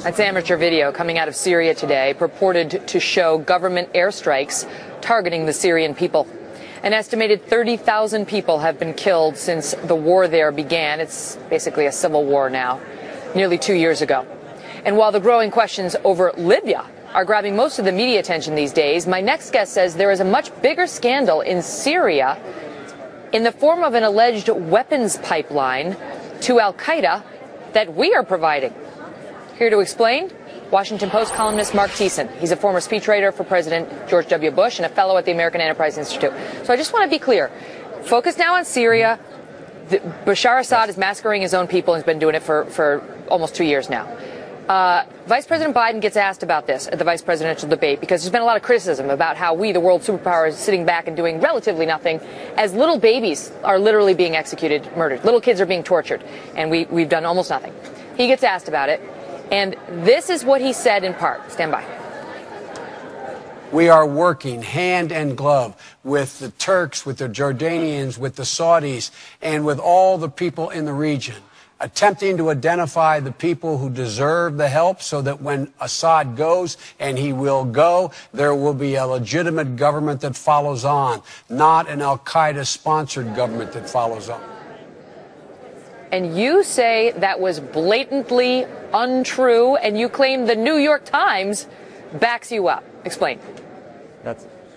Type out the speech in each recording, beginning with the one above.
That's amateur video coming out of Syria today, purported to show government airstrikes targeting the Syrian people. An estimated 30,000 people have been killed since the war there began. It's basically a civil war now, nearly 2 years ago. And while the growing questions over Libya are grabbing most of the media attention these days, my next guest says there is a much bigger scandal in Syria in the form of an alleged weapons pipeline to Al-Qaeda that we are providing. Here to explain, Washington Post columnist Mark Thiessen. He's a former speechwriter for President George W. Bush and a fellow at the American Enterprise Institute. So I just want to be clear. Focus now on Syria. Bashar Assad is massacring his own people and has been doing it for almost 2 years now. Vice President Biden gets asked about this at the vice presidential debate because there's been a lot of criticism about how we, the world superpower, is sitting back and doing relatively nothing as little babies are literally being executed, murdered. Little kids are being tortured, and we've done almost nothing. He gets asked about it, and this is what he said in part. Stand by. We are working hand and glove with the Turks, with the Jordanians, with the Saudis, and with all the people in the region, attempting to identify the people who deserve the help so that when Assad goes, and he will go, there will be a legitimate government that follows on, not an Al-Qaeda-sponsored government that follows on. And you say that was blatantly untrue, and you claim the New York Times backs you up. Explain.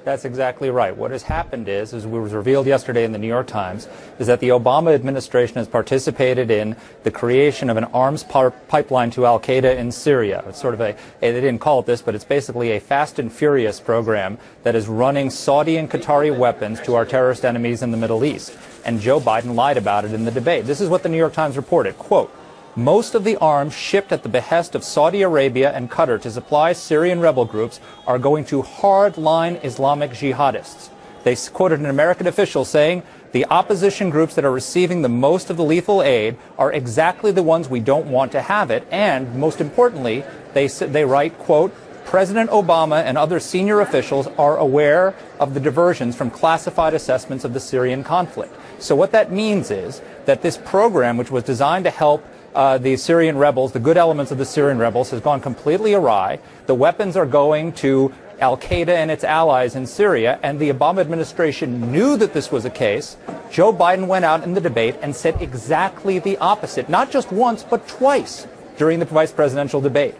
That's exactly right. What has happened is, as was revealed yesterday in the New York Times, is that the Obama administration has participated in the creation of an arms pipeline to Al-Qaeda in Syria. It's sort of they didn't call it this, but it's basically a fast and furious program that is running Saudi and Qatari weapons to our terrorist enemies in the Middle East. And Joe Biden lied about it in the debate. This is what the New York Times reported, quote, "Most of the arms shipped at the behest of Saudi Arabia and Qatar to supply Syrian rebel groups are going to hardline Islamic jihadists." They quoted an American official saying, "The opposition groups that are receiving the most of the lethal aid are exactly the ones we don't want to have it." And most importantly, they write, quote, "President Obama and other senior officials are aware of the diversions from classified assessments of the Syrian conflict." So what that means is that this program, which was designed to help the Syrian rebels, the good elements of the Syrian rebels, has gone completely awry. The weapons are going to Al-Qaeda and its allies in Syria, and the Obama administration knew that this was the case. Joe Biden went out in the debate and said exactly the opposite, not just once, but twice during the vice presidential debate.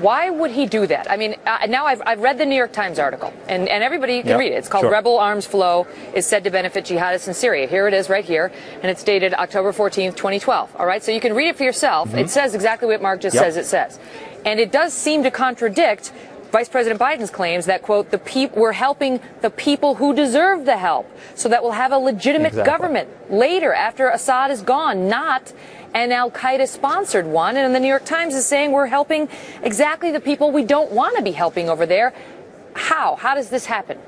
Why would he do that? I mean, now I've read the New York Times article, and everybody can read it. It's called Rebel Arms Flow is Said to Benefit Jihadists in Syria. Here it is right here, and it's dated October 14th, 2012. All right, so you can read it for yourself. Mm-hmm. It says exactly what Mark just says it says. And it does seem to contradict Vice President Biden's claims that, quote, we're helping the people who deserve the help so that we'll have a legitimate government later after Assad is gone, not an Al-Qaeda-sponsored one. And the New York Times is saying we're helping exactly the people we don't want to be helping over there. How? How does this happen?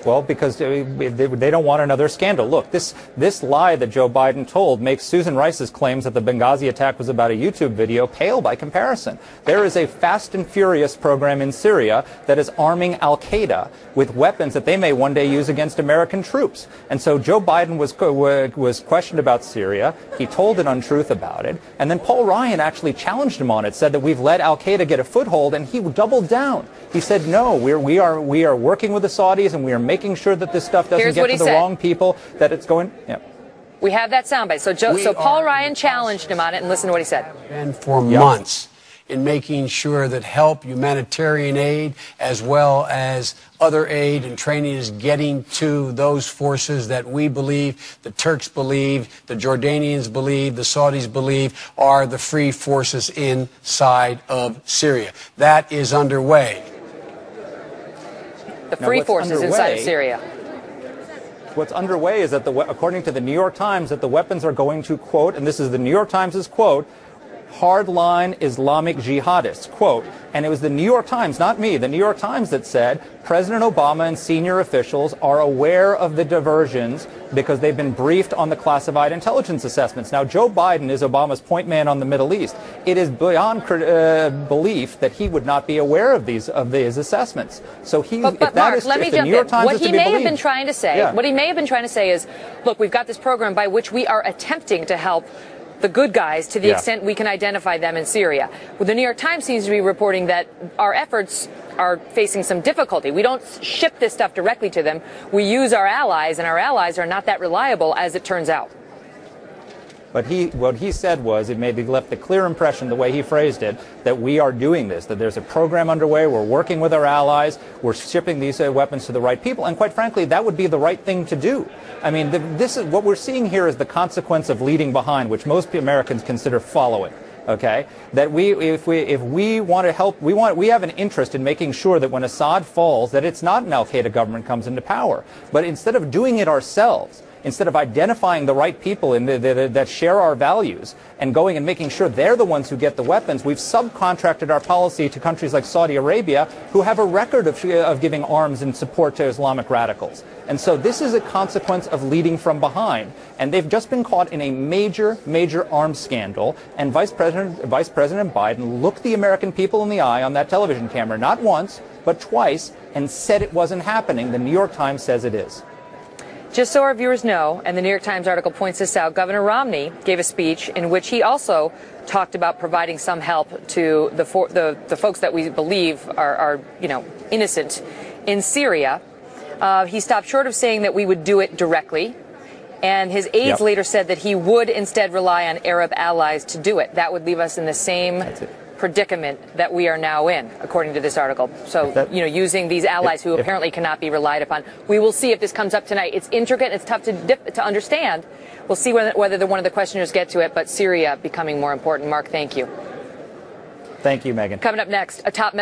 Well, because they don't want another scandal. Look, this lie that Joe Biden told makes Susan Rice's claims that the Benghazi attack was about a YouTube video pale by comparison. There is a fast and furious program in Syria that is arming Al-Qaeda with weapons that they may one day use against American troops. And so Joe Biden was questioned about Syria. He told an untruth about it. And then Paul Ryan actually challenged him on it, said that we've let Al-Qaeda get a foothold, and he doubled down. He said, no, we are working with the Saudis, and we are making sure that this stuff doesn't get to the wrong people, that it's going. Yeah. We have that soundbite. So Paul Ryan challenged him on it, and listen to what he said. And for months in making sure that help, humanitarian aid, as well as other aid and training is getting to those forces that we believe, the Turks believe, the Jordanians believe, the Saudis believe are the free forces inside of Syria. That is underway. The free forces inside of Syria. What's underway is that, according to the New York Times, that the weapons are going to, quote, and this is the New York Times' quote, hardline Islamic jihadists, quote. And it was the New York Times, not me, the New York Times that said President Obama and senior officials are aware of the diversions because they've been briefed on the classified intelligence assessments. Now, Joe Biden is Obama's point man on the Middle East. It is beyond belief that he would not be aware of these assessments. So But Mark, let me jump in. What he may have been trying to say is, look, we've got this program by which we are attempting to help the good guys to the Yeah. extent we can identify them in Syria. Well, the New York Times seems to be reporting that our efforts are facing some difficulty. We don't ship this stuff directly to them. We use our allies, and our allies are not that reliable, as it turns out. But what he said was, it maybe left the clear impression, the way he phrased it, that we are doing this, that there's a program underway, we're working with our allies, we're shipping these weapons to the right people, and quite frankly, that would be the right thing to do. I mean, this is what we're seeing here is the consequence of leading behind, which most Americans consider following. Okay, that if we want to help, we have an interest in making sure that when Assad falls, that it's not an Al-Qaeda government comes into power. But instead of doing it ourselves, instead of identifying the right people that share our values and going and making sure they're the ones who get the weapons, we've subcontracted our policy to countries like Saudi Arabia, who have a record of giving arms and support to Islamic radicals. And so this is a consequence of leading from behind. And they've just been caught in a major, major arms scandal. And Vice President Biden looked the American people in the eye on that television camera, not once, but twice, and said it wasn't happening. The New York Times says it is. Just so our viewers know, and the New York Times article points this out, Governor Romney gave a speech in which he also talked about providing some help to the folks that we believe are innocent in Syria. He stopped short of saying that we would do it directly, and his aides later said that he would instead rely on Arab allies to do it. That would leave us in the same predicament that we are now in, according to this article. So, using these allies who apparently cannot be relied upon. We will see if this comes up tonight. It's intricate. It's tough to understand. We'll see whether one of the questioners get to it, but Syria becoming more important. Mark, thank you. Thank you, Megan. Coming up next, a top